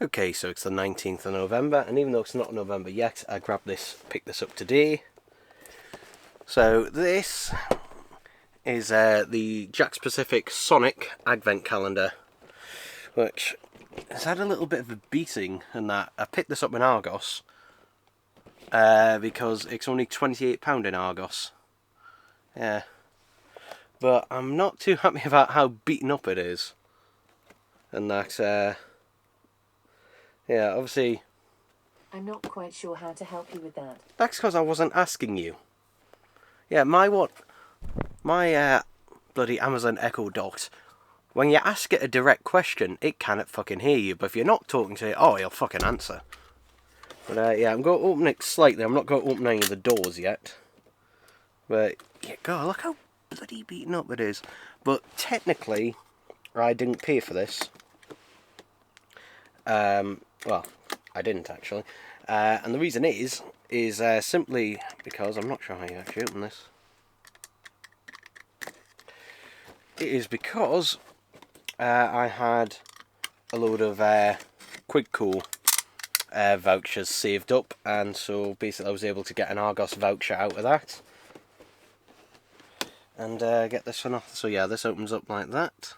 Okay, so it's the 19th of November, and even though it's not November yet, I picked this up today. So this is the Jack's Pacific Sonic Advent Calendar, which has had a little bit of a beating in that I picked this up in Argos, because it's only £28 in Argos. Yeah. But I'm not too happy about how beaten up it is. And that, yeah, obviously... I'm not quite sure how to help you with that. That's because I wasn't asking you. Yeah, my bloody Amazon Echo Dot, when you ask it a direct question, it cannot fucking hear you. But if you're not talking to it, oh, it'll fucking answer. But yeah, I'm going to open it slightly. I'm not going to open any of the doors yet. But, yeah, God, look how bloody beaten up it is. But technically, I didn't pay for this. Well, I didn't actually. And the reason is simply because, I'm not sure how you actually open this. It is because I had a load of Quidco vouchers saved up, and so basically I was able to get an Argos voucher out of that. And get this one off. So yeah, this opens up like that.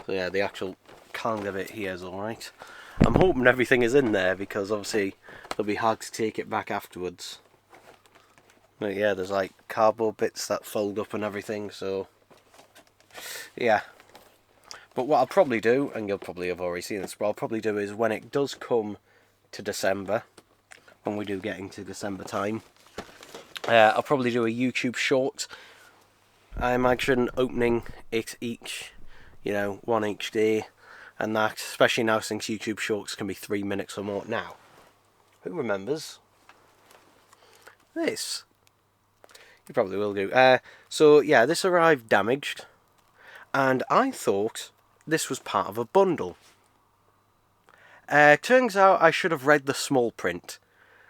So yeah, the actual calendar bit here is alright. I'm hoping everything is in there, because obviously it'll be hard to take it back afterwards. But yeah, there's like cardboard bits that fold up and everything, so yeah. But what I'll probably do, and you'll probably have already seen this, what I'll probably do is when it does come to December, when we do get into December time, I'll probably do a YouTube short. I imagine opening it each, one each day, and that, especially now since YouTube shorts can be 3 minutes or more. Now, who remembers this? You probably will do. So yeah, this arrived damaged, and I thought this was part of a bundle. Turns out I should have read the small print,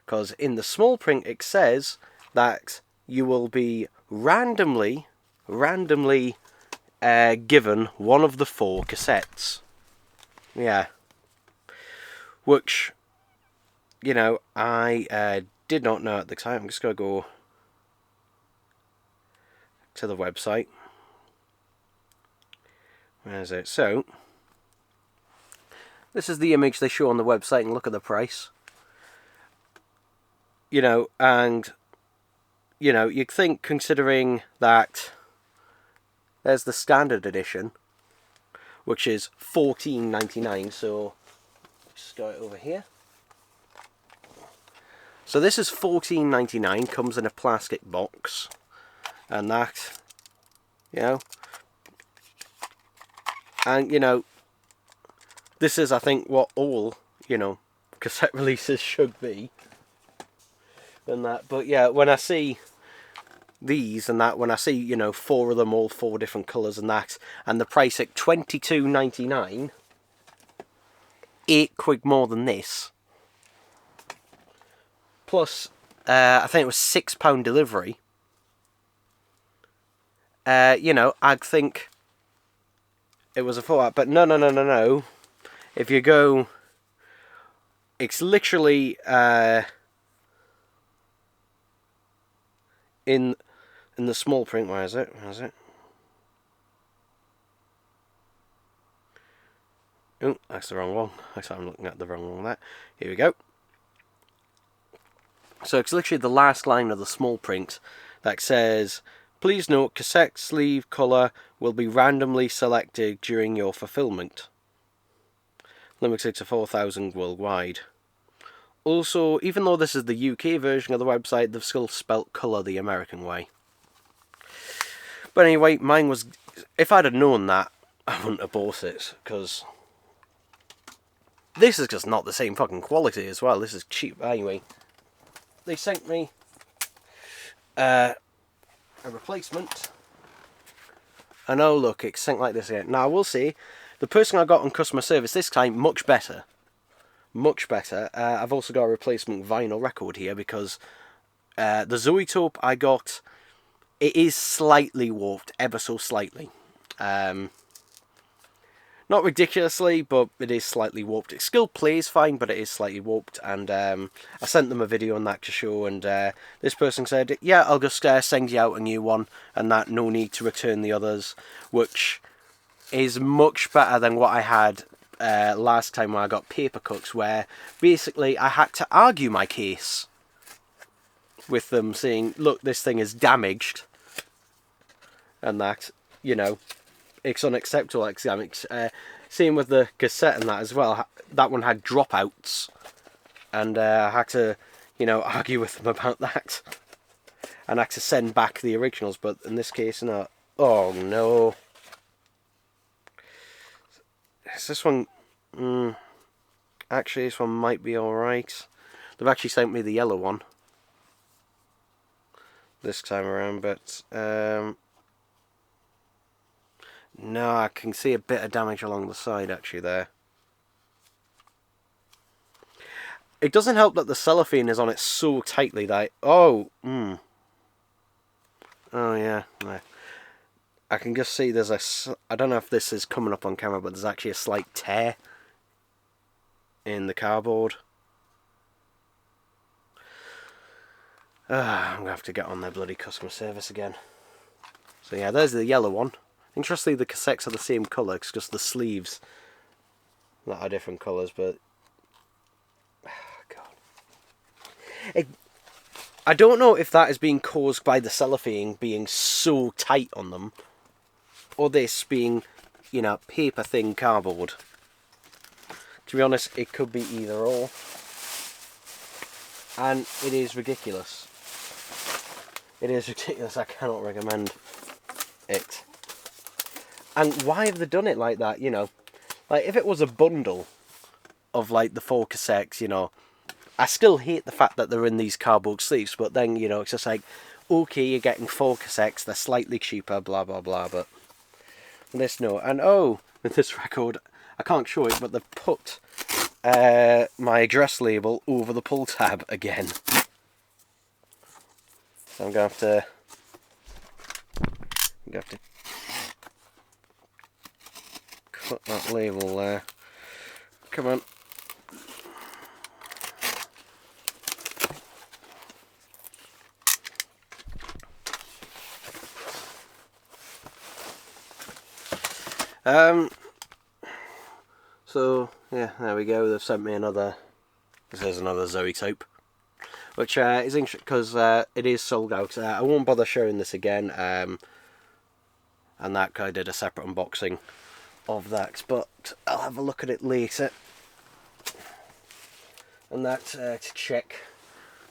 because in the small print it says that you will be randomly given one of the 4 cassettes. Yeah. Which, I did not know at the time. I'm just going to go to the website. Where is it? So, this is the image they show on the website, and look at the price. And, you'd think, considering that there's the standard edition, which is $14.99, so just go over here. So this is $14.99, comes in a plastic box, and that, and this is, I think, what all, cassette releases should be, and that. But yeah, when I see these and that, when I see 4 of them, all 4 different colours and that, and the price at $22.99, £8 more than this, plus I think it was £6 delivery. I'd think it was a 4, but no. If you go, it's literally in the small print. Where is it? Oh, that's the wrong one. Actually, I'm looking at the wrong one there. Here we go. So it's literally the last line of the small print that says, "Please note, cassette sleeve colour will be randomly selected during your fulfillment. Limited to 4,000 worldwide." Also, even though this is the UK version of the website, they've still spelt colour the American way. But anyway, mine was... If I'd have known that, I wouldn't have bought it, because this is just not the same fucking quality as well. This is cheap. Anyway, they sent me a replacement. And oh look, it's sent like this again. Now I will say, the person I got on customer service this time, much better. Much better. I've also got a replacement vinyl record here, because the Zoetrope I got, it is slightly warped, ever so slightly. Not ridiculously, but it is slightly warped. It still plays fine, but it is slightly warped. And I sent them a video on that to show, and this person said, yeah, I'll just send you out a new one, and that no need to return the others, which is much better than what I had last time when I got paper cuts, where basically I had to argue my case with them, saying, look, this thing is damaged, and that, you know, it's unacceptable. Same with the cassette and that as well. That one had dropouts, and I had to, you know, argue with them about that, and I had to send back the originals. But in this case, no. Oh no! Is this one? Actually, this one might be all right. They've actually sent me the yellow one this time around, but no, I can see a bit of damage along the side actually there. It doesn't help that the cellophane is on it so tightly that oh yeah, I can just see there's I don't know if this is coming up on camera, but there's actually a slight tear in the cardboard. I'm going to have to get on their bloody customer service again. So yeah, there's the yellow one. Interestingly, the cassettes are the same colour, it's just the sleeves that are different colours, but God. I don't know if that is being caused by the cellophane being so tight on them, or this being, you know, paper thin cardboard. To be honest, it could be either or. And it is ridiculous. It is ridiculous, I cannot recommend it. And why have they done it like that, you know? Like, if it was a bundle of, like, the 4 cassettes, you know, I still hate the fact that they're in these cardboard sleeves, but then, you know, it's just like, okay, you're getting 4 cassettes, they're slightly cheaper, blah, blah, blah, but this, no. And, oh, with this record, I can't show it, but they've put my address label over the pull tab again. So I'm going to have to cut that label there. Come on. So yeah, there we go. They've sent me another. This is another Zoetrope, which is interesting because it is sold out. I won't bother showing this again. And that guy did a separate unboxing of that, but I'll have a look at it later. And that to check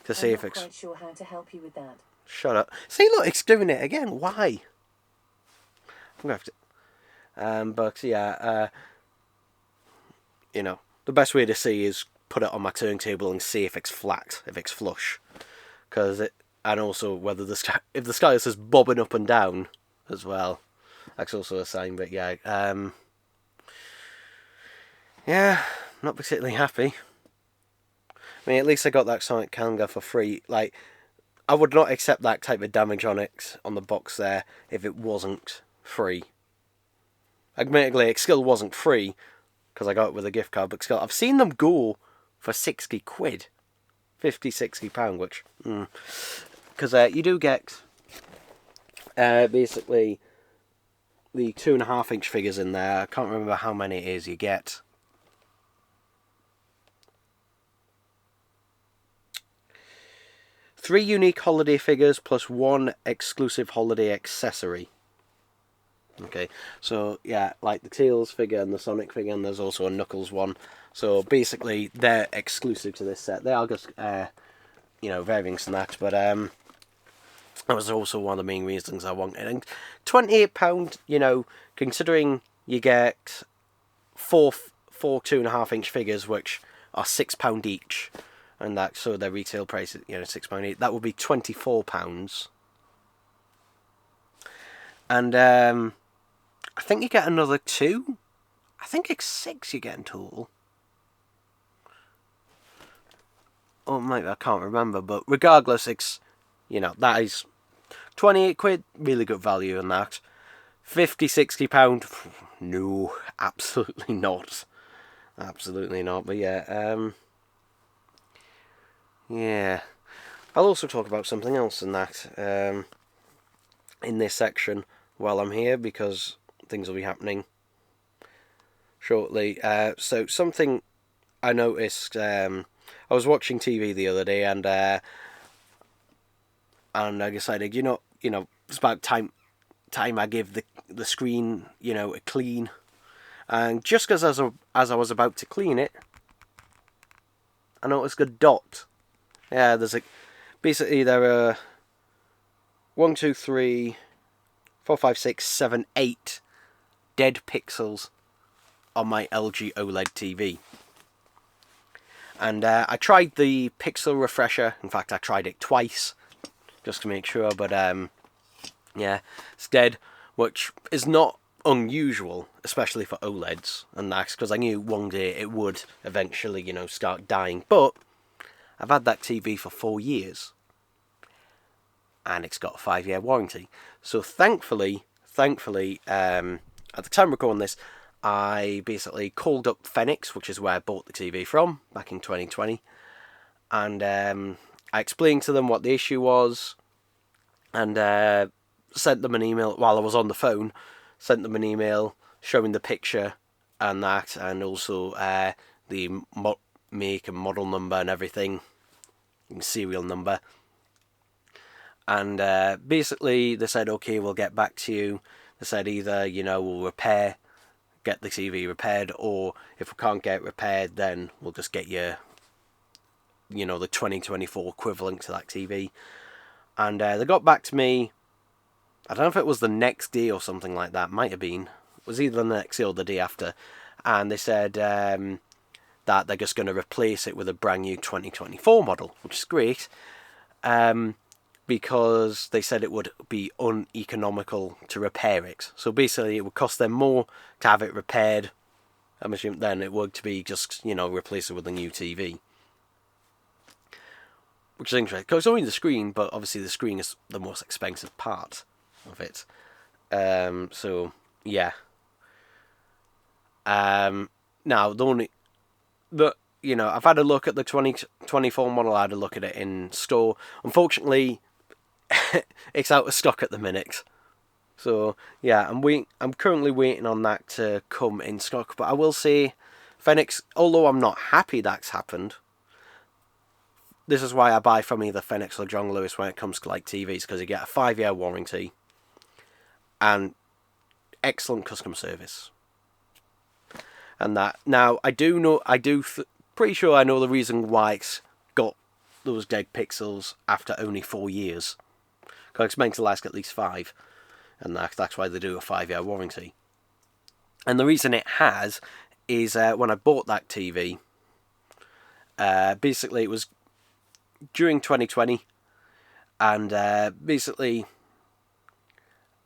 to see if it's. I'm not quite sure how to help you with that. Shut up! See, look, it's doing it again. Why? I'm gonna have to. But yeah, you know, the best way to see is put it on my turntable and see if it's flat, if it's flush, because it, and also whether the sky, if the stylus is bobbing up and down as well, that's also a sign. But yeah, yeah, not particularly happy. I mean, at least I got that Sonic Kanga for free. Like, I would not accept that type of damage on it on the box there if it wasn't free. Admittedly, it still wasn't free because I got it with a gift card, but still, I've seen them go for 60 quid, 50, 60 pound, which, because you do get basically the 2.5-inch figures in there. I can't remember how many it is you get. Three unique holiday figures plus 1 exclusive holiday accessory. Okay, so yeah, like the Tails figure and the Sonic figure, and there's also a Knuckles one. So basically, they're exclusive to this set. They are just, you know, variants and that, but that was also one of the main reasons I wanted. And £28, you know, considering you get four 2.5-inch figures, which are £6 each, and that, so their retail price is, you know, £6 each. That would be £24. And I think you get another 2. I think it's 6 you get in total. Or maybe I can't remember, but regardless, it's, you know, that is 28 quid, really good value in that. £50, £60? No, absolutely not. Absolutely not. But yeah, yeah. I'll also talk about something else in that, in this section while I'm here, because things will be happening shortly. So something I noticed, I was watching TV the other day, and I decided, it's about time I give the screen, a clean. And just as I was about to clean it, I noticed a dot. Yeah, basically there are 1, 2, 3, 4, 5, 6, 7, 8 dead pixels on my LG OLED TV. And I tried the pixel refresher. In fact, I tried it twice just to make sure. But yeah, it's dead, which is not unusual, especially for OLEDs. And that's because I knew one day it would eventually, start dying. But I've had that TV for 4 years, and it's got a 5-year warranty. So thankfully, at the time of recording this, I basically called up Phoenix, which is where I bought the TV from back in 2020, and I explained to them what the issue was, and sent them an email while I was on the phone. Sent them an email showing the picture and that, and also the make and model number and everything, and serial number. And basically they said, okay, we'll get back to you. They said either, we'll get the TV repaired, or if we can't get it repaired, then we'll just get you, the 2024 equivalent to that TV. And they got back to me, I don't know if it was the next day or something like that, might have been. It was either the next day or the day after. And they said that they're just going to replace it with a brand new 2024 model, which is great. Because they said it would be uneconomical to repair it. So basically it would cost them more to have it repaired, I'm assuming, than it would to be just, replace it with a new TV. Which is interesting, because it's only the screen, but obviously the screen is the most expensive part of it. So, yeah. Now, I've had a look at the 2024 model, I had a look at it in store. Unfortunately, it's out of stock at the minute. So yeah, I'm currently waiting on that to come in stock. But I will say, Phoenix, although I'm not happy that's happened, this is why I buy from either Phoenix or John Lewis when it comes to like TVs, because you get a 5-year warranty and excellent customer service. And that, now pretty sure I know the reason why it's got those dead pixels after only 4 years. Because it's meant to last at least 5, and that's why they do a 5-year warranty. And the reason it has is when I bought that TV, basically it was during 2020, and basically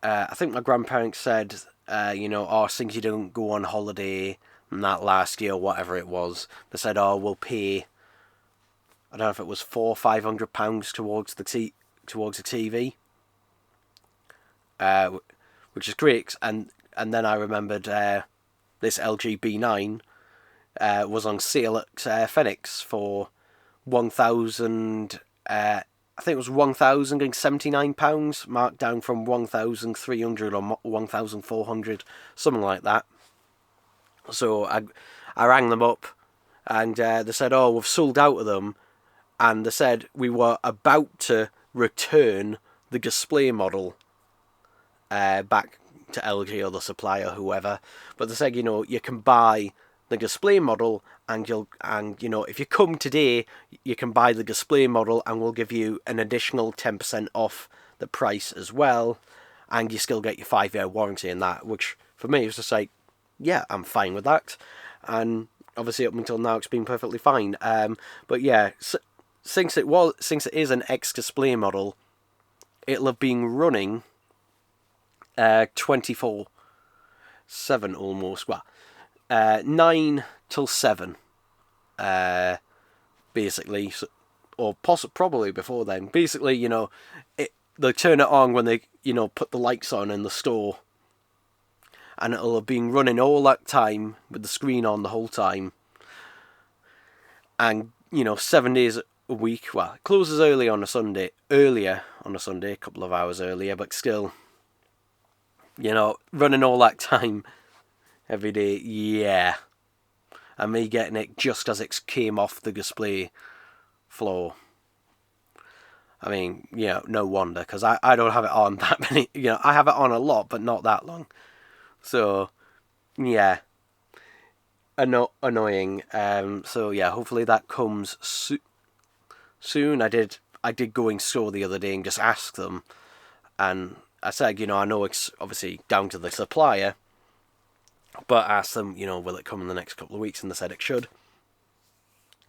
I think my grandparents said, since you didn't go on holiday and that last year, or whatever it was, they said, we'll pay, I don't know if it was £400 or £500 towards the TV, which is great. And then I remembered this LG B9 was on sale at Phoenix for £1,000. I think it was £1,079, marked down from 1,300 or 1,400, something like that. So I rang them up, and they said, we've sold out of them. And they said we were about to return the display model back to LG or the supplier, whoever. But they said, you can buy the display model, and if you come today, you can buy the display model, and we'll give you an additional 10% off the price as well, and you still get your 5-year warranty in that. Which for me was just like, yeah, I'm fine with that. And obviously up until now it's been perfectly fine. But yeah. Since it is an X-display model, it'll have been running 24/7 almost. Well, 9 till 7, basically, or probably before then. Basically, they turn it on when they, put the lights on in the store, and it'll have been running all that time with the screen on the whole time. And, 7 days a week. Well, it closes earlier on a Sunday, a couple of hours earlier, but still, running all that time every day, yeah. And me getting it just as it came off the display floor. I mean, no wonder, because I don't have it on that many, I have it on a lot, but not that long. So, yeah. Annoying. So yeah, hopefully that comes soon. I did go in store the other day and just ask them, and I said, I know it's obviously down to the supplier, but I asked them, will it come in the next couple of weeks, and they said it should.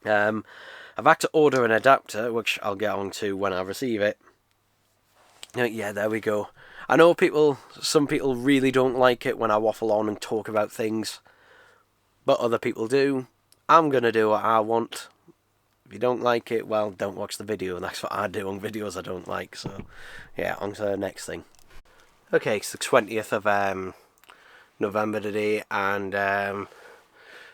I've had to order an adapter, which I'll get on to when I receive it. Yeah, there we go. I know some people really don't like it when I waffle on and talk about things, but other people do. I'm going to do what I want. If you don't like it, well, don't watch the video. That's what I do on videos I don't like. So, yeah, on to the next thing. Okay, it's the 20th of November today, and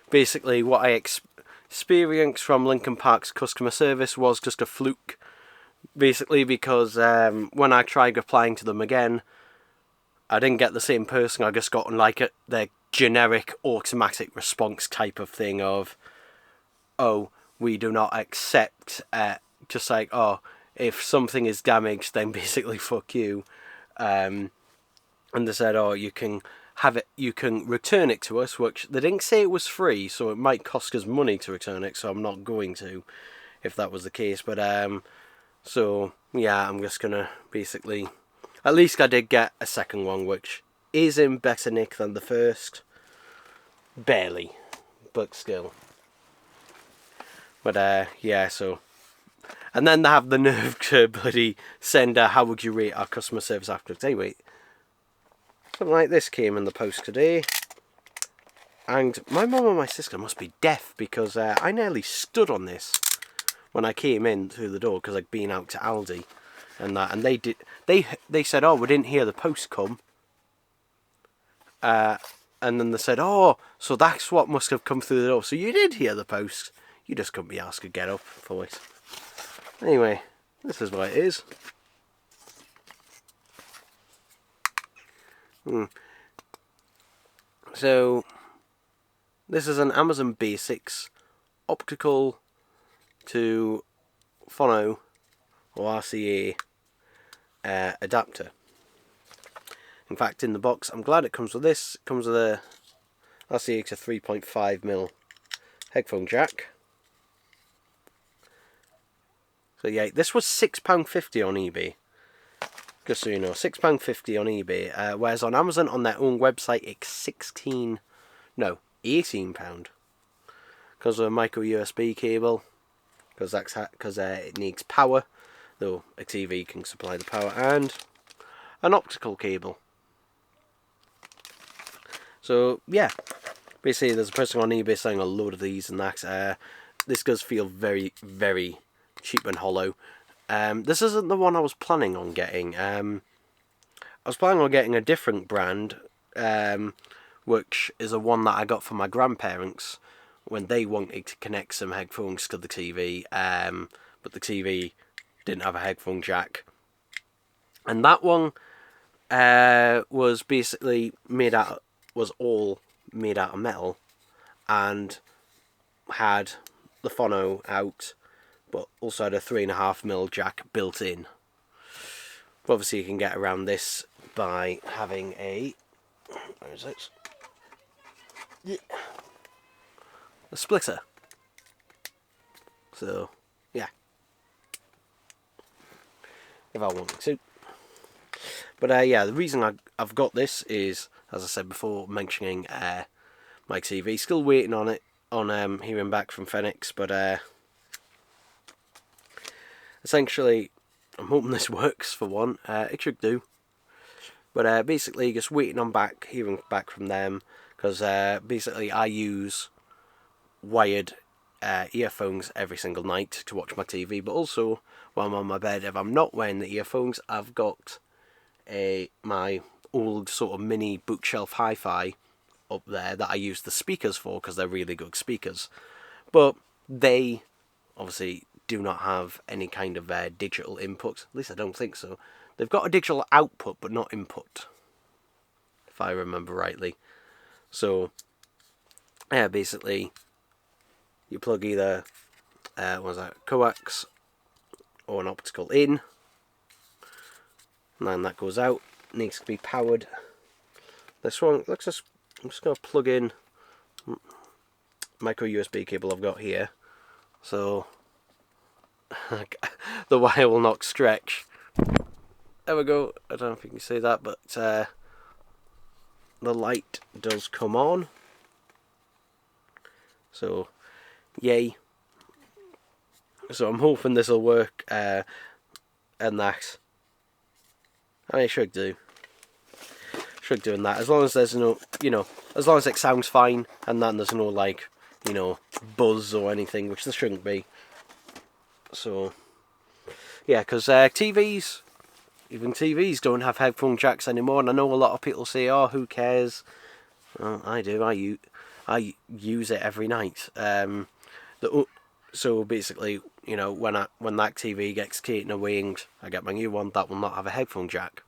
basically what I experienced from Lincoln Park's customer service was just a fluke. Basically because when I tried replying to them again, I didn't get the same person. I just got their generic automatic response type of thing of, oh, we do not accept, just like, oh, if something is damaged, then basically fuck you. And they said, oh, you can return it to us, which they didn't say it was free, so it might cost us money to return it, so I'm not going to, if that was the case. But, so, yeah, I'm just gonna basically, at least I did get a second one, which is in better nick than the first. Barely, but still. But, yeah, so. And then they have the nerve to bloody send how would you rate our customer service afterwards. Anyway, something like this came in the post today. And my mum and my sister must be deaf, because I nearly stood on this when I came in through the door, because I'd been out to Aldi and that. And they said, oh, we didn't hear the post come. And then they said, oh, so that's what must have come through the door. So you did hear the post. You just couldn't be asked to get up for it. Anyway, this is what it is. So, this is an Amazon Basics optical to phono or RCA adapter. In fact, in the box, I'm glad it comes with this. It comes with a RCA to 3.5mm headphone jack. So yeah, this was £6.50 on eBay. Just so you know, £6.50 on eBay. Whereas on Amazon, on their own website, it's £18. Because of a micro USB cable. Because it needs power, though a TV can supply the power, and an optical cable. So yeah, basically there's a person on eBay selling a load of these and that. This does feel very, very cheap and hollow. This isn't the one I was planning on getting. I was planning on getting a different brand, which is a one that I got from my grandparents when they wanted to connect some headphones to the TV, but the TV didn't have a headphone jack. And that one was basically all made out of metal, and had the phono out, but also had a 3.5mm jack built in. But obviously you can get around this by having where is it? Yeah. A splitter. So, yeah. If I wanted to. But yeah, the reason I've got this is, as I said before, mentioning my TV. Still waiting on it, on hearing back from Phoenix, but essentially, I'm hoping this works for one. It should do. But basically, just waiting on hearing back from them, because basically I use wired earphones every single night to watch my TV, but also while I'm on my bed, if I'm not wearing the earphones, I've got my old sort of mini bookshelf hi-fi up there that I use the speakers for because they're really good speakers. But they obviously do not have any kind of digital input. At least I don't think so. They've got a digital output but not input, if I remember rightly. So yeah, basically you plug either coax or an optical in, and then that goes out. Needs to be powered. This one, I'm just going to plug in micro USB cable I've got here, so the wire will not stretch. There we go. I don't know if you can see that, but the light does come on. So, yay. So I'm hoping this will work, and that. I mean, it should do. Should doing that, as long as there's no, as long as it sounds fine, and then there's no, like, buzz or anything, which there shouldn't be. So, yeah, because TVs, even TVs don't have headphone jacks anymore, and I know a lot of people say, oh, who cares? Well, I do. I use it every night. So basically, when that TV gets taken away and I get my new one, that will not have a headphone jack.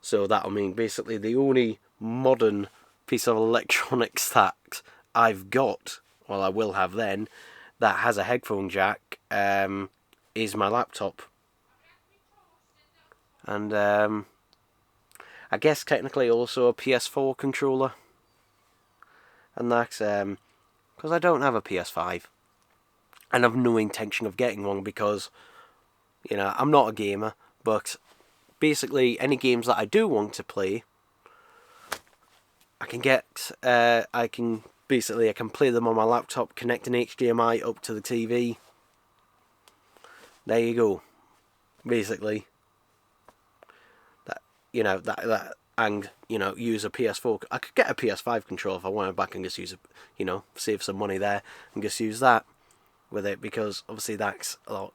So that'll mean basically the only modern piece of electronics that I've got, well, I will have then, that has a headphone jack, is my laptop. And I guess technically also a PS4 controller. And that's because I don't have a PS5. And I've no intention of getting one because, I'm not a gamer, but basically any games that I do want to play, I can play them on my laptop, connect an HDMI up to the TV. There you go. Basically, and use a PS4. I could get a PS5 controller if I wanted back and just use save some money there and just use that with it, because obviously that's a lot,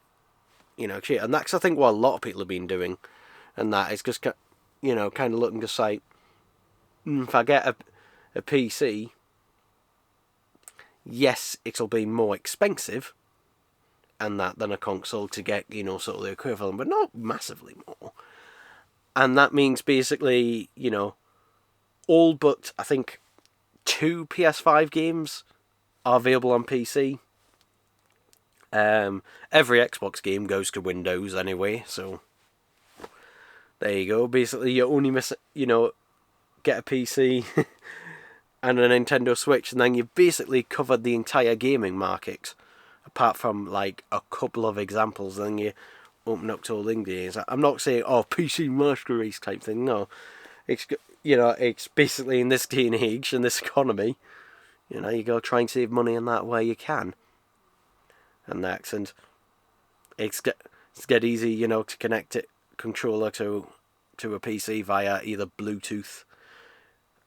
cheap. And that's, I think, what a lot of people have been doing, and that is just, kind of looking just like, if I get a PC, yes, it'll be more expensive and that than a console to get, sort of the equivalent, but not massively more. And that means basically, all but, I think, 2 PS5 games are available on PC. Every Xbox game goes to Windows anyway, so there you go. Basically, you only miss, get a PC and a Nintendo Switch, and then you've basically covered the entire gaming market, apart from like a couple of examples. Then you open up to all the games. I'm not saying PC Master Race type thing. No, it's it's basically in this day and age, in this economy, you go try and save money in that way you can. And that's, and it's get easy, to connect it controller to a PC via either Bluetooth,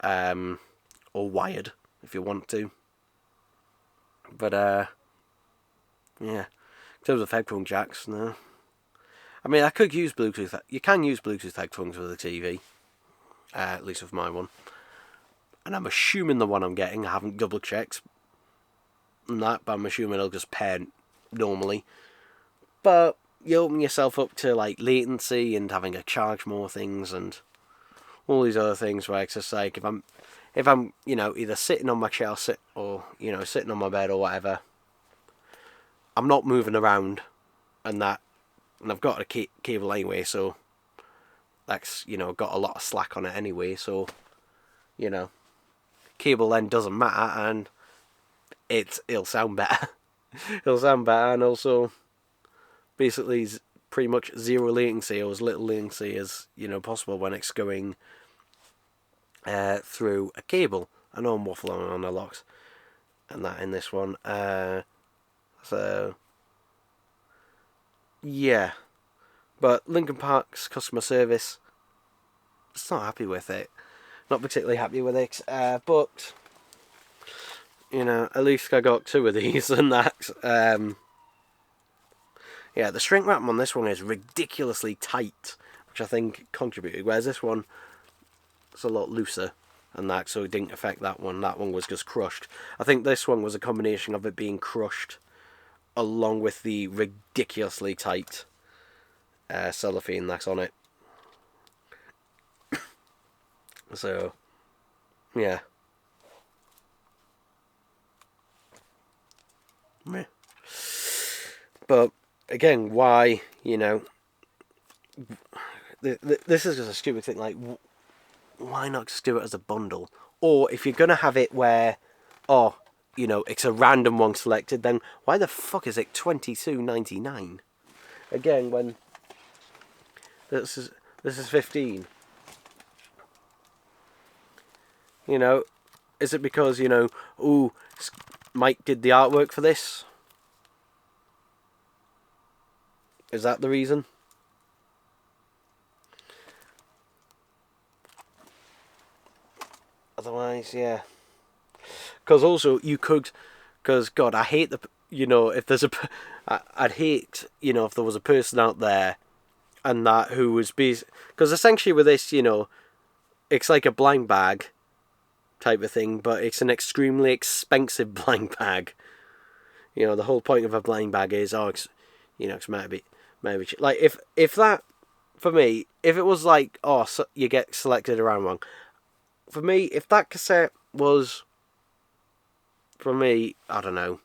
or wired if you want to. But yeah, in terms of headphone jacks, no. I mean, I could use Bluetooth. You can use Bluetooth headphones with a TV, at least with my one. And I'm assuming the one I'm getting, I haven't double checked that, but I'm assuming it'll just pair normally. But you open yourself up to like latency and having to charge more things and all these other things, where it's just like, if I'm either sitting on my chair or sitting on my bed or whatever, I'm not moving around and I've got a cable anyway, so that's got a lot of slack on it anyway, so cable then doesn't matter, and it'll sound better. It'll sound better, and also basically pretty much zero latency, or as little latency as possible when it's going through a cable. I know I'm waffling on a lot and that in this one. So yeah, but Linkin Park's customer service, just not happy with it. Not particularly happy with it, but at least I got 2 of these, and that. Yeah, the shrink wrap on this one is ridiculously tight. which I think contributed. Whereas this one, it's a lot looser and that, so it didn't affect that one. That one was just crushed. I think this one was a combination of it being crushed along with the ridiculously tight cellophane that's on it. So, yeah. Meh. But again, why, you know, this is just a stupid thing. Like, why not just do it as a bundle? Or if you're gonna have it where, oh, you know, it's a random one selected, then why the fuck is it $22.99? Again, when this is 15. You know, is it because, you know, ooh, Mike did the artwork for this? Is that the reason? Otherwise, yeah. Because also, you could... Because, God, I hate the... You know, if there's a... I'd hate, you know, if there was a person out there and that who was... Because essentially with this, you know, it's like a blind bag type of thing, but it's an extremely expensive blind bag. You know, the whole point of a blind bag is, oh, it's, you know, it's maybe like if that, for me, if it was like, oh, so you get selected around one, for me, if that cassette was, for me, I don't know,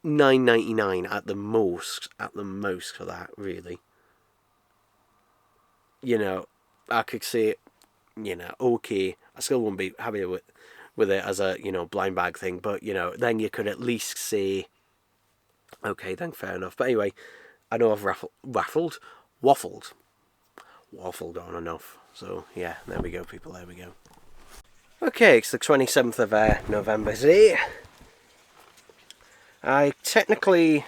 $9.99 at the most for that, really. You know, I could say it, you know, okay, I still wouldn't be happy with it as a, you know, blind bag thing, but, you know, then you could at least say, okay, then fair enough. But anyway, I know I've waffled on enough. So, yeah, there we go, people, there we go. Okay, it's the 27th of November today. I technically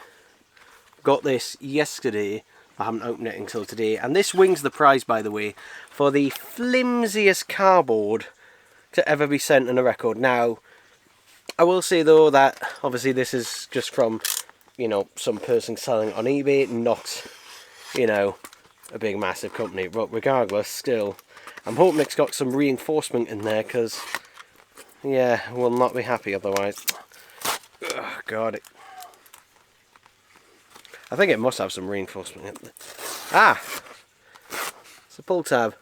got this yesterday. I haven't opened it until today. And this wins the prize, by the way, for the flimsiest cardboard to ever be sent in a record. Now, I will say, though, that obviously this is just from, you know, some person selling it on eBay, not, you know, a big massive company. But regardless, still, I'm hoping it's got some reinforcement in there, because, yeah, we'll not be happy otherwise. Oh, God. I think it must have some reinforcement in there. Ah! It's a pull tab.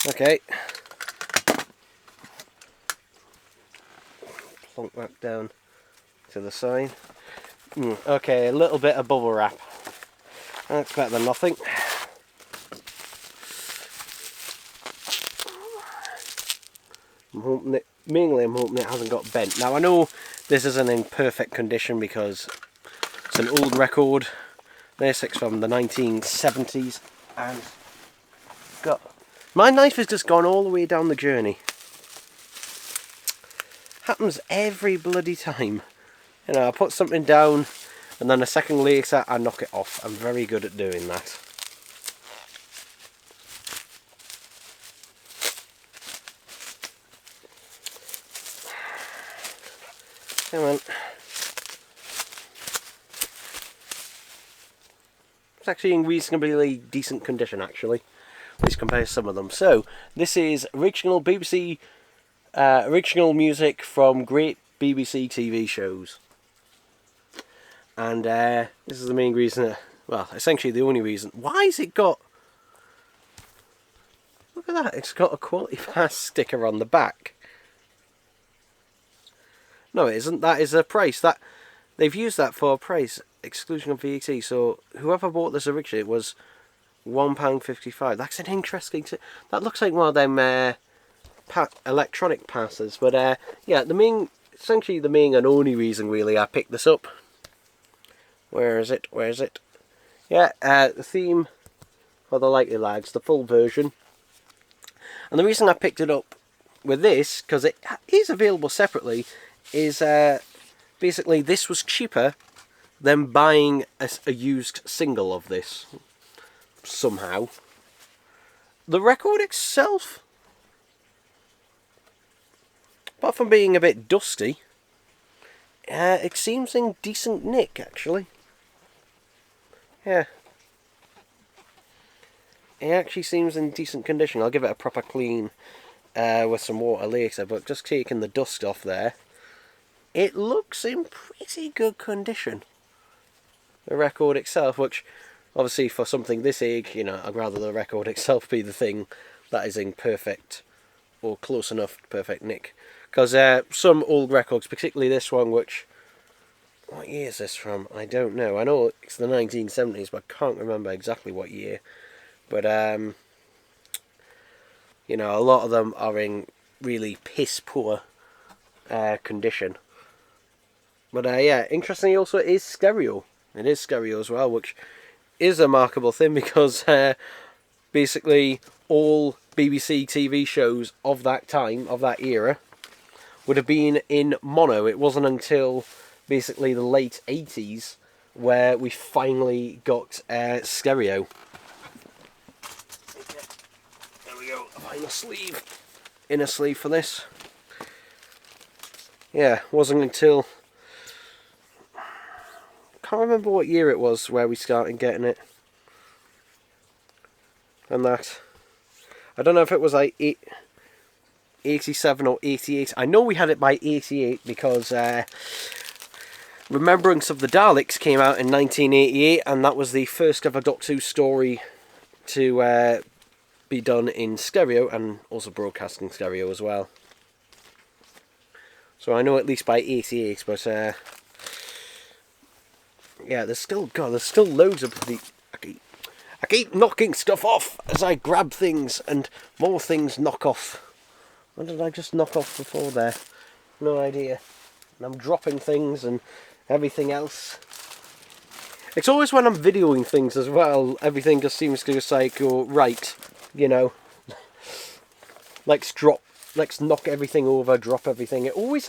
Okay. Plonk that down to the side. Okay, a little bit of bubble wrap. That's better than nothing. I'm hoping it hasn't got bent. Now I know this isn't in perfect condition because it's an old record. This is from the 1970s, and my knife has just gone all the way down the journey. Happens every bloody time. You know, I put something down and then a second later I knock it off. I'm very good at doing that. Come on. It's actually in reasonably decent condition, actually, as compared to some of them. So, this is original BBC, original music from great BBC TV shows. And this is the main reason, well, essentially the only reason. Why has it got... Look at that, it's got a Quality Pass sticker on the back. No, it isn't. That is a price. That they've used that for a price, exclusion of VAT. So whoever bought this originally, it was £1.55. That's an interesting... That looks like one of them electronic passes. But yeah, essentially the main and only reason really I picked this up. Where is it? Where is it? Yeah, the theme for the Lightly Lags, the full version. And the reason I picked it up with this, because it is available separately, is basically this was cheaper than buying a used single of this. Somehow. The record itself, apart from being a bit dusty, it seems in decent nick, actually. Yeah. it actually seems in decent condition. I'll give it a proper clean with some water later, but just taking the dust off there, it looks in pretty good condition. The record itself, which obviously for something this age, you know, I'd rather the record itself be the thing that is in perfect or close enough to perfect nick. Because some old records, particularly this one, which, what year is this from? I don't know. I know it's the 1970s, but I can't remember exactly what year. But you know, a lot of them are in really piss poor condition. But yeah, interestingly also it is stereo. It is stereo as well, which is a remarkable thing because basically all BBC TV shows of that time, of that era, would have been in mono. It wasn't until basically the late 80s where we finally got stereo. There we go, find a sleeve, inner sleeve for this. Yeah, wasn't until, can't remember what year it was where we started getting it. And that, I don't know if it was like 87 or 88. I know we had it by 88 because Remembrance of the Daleks came out in 1988, and that was the first ever Doctor Who story to be done in stereo and also broadcast in stereo as well. So I know at least by 88, but yeah, there's still loads of the. I keep knocking stuff off as I grab things, and more things knock off. What did I just knock off before there? No idea. And I'm dropping things and everything else. It's always when I'm videoing things as well, everything just seems to just like go right, you know. Let's knock everything over, drop everything. It always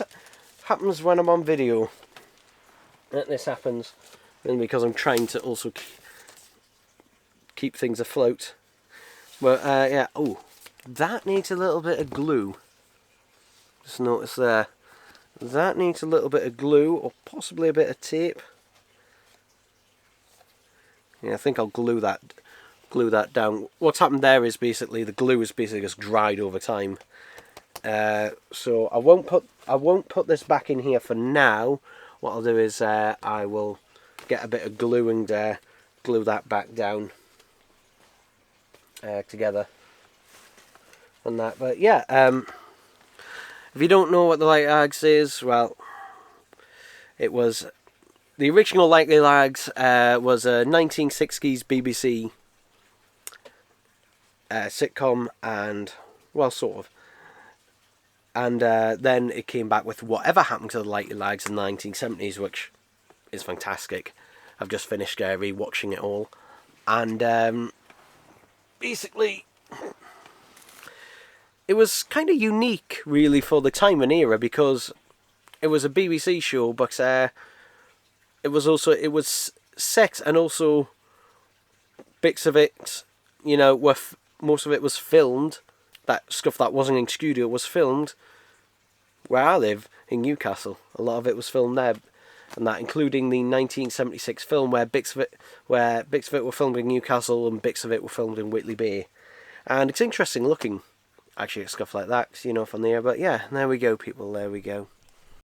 happens when I'm on video that this happens. And because I'm trying to also keep things afloat. But yeah, oh, that needs a little bit of glue. Just notice there. That needs a little bit of glue, or possibly a bit of tape. Yeah, I think I'll glue that down. What's happened there is basically the glue is basically just dried over time. So I won't put this back in here for now. What I'll do is I will get a bit of glue and glue that back down together and that. But yeah, if you don't know what the Light Lags is, well, it was the original Light Lags was a 1960s BBC sitcom, and well, sort of. And then it came back with Whatever Happened to the Light Lags in the 1970s, which is fantastic. I've just finished re-watching it all, and basically it was kind of unique, really, for the time and era, because it was a BBC show, but it was set, and also bits of it, you know, most of it was filmed. That stuff that wasn't in studio was filmed where I live, in Newcastle. A lot of it was filmed there, and that including the 1976 film where bits of it were filmed in Newcastle and bits of it were filmed in Whitley Bay. And it's interesting looking, actually, at stuff like that, you know, from there. But yeah, there we go, people. There we go.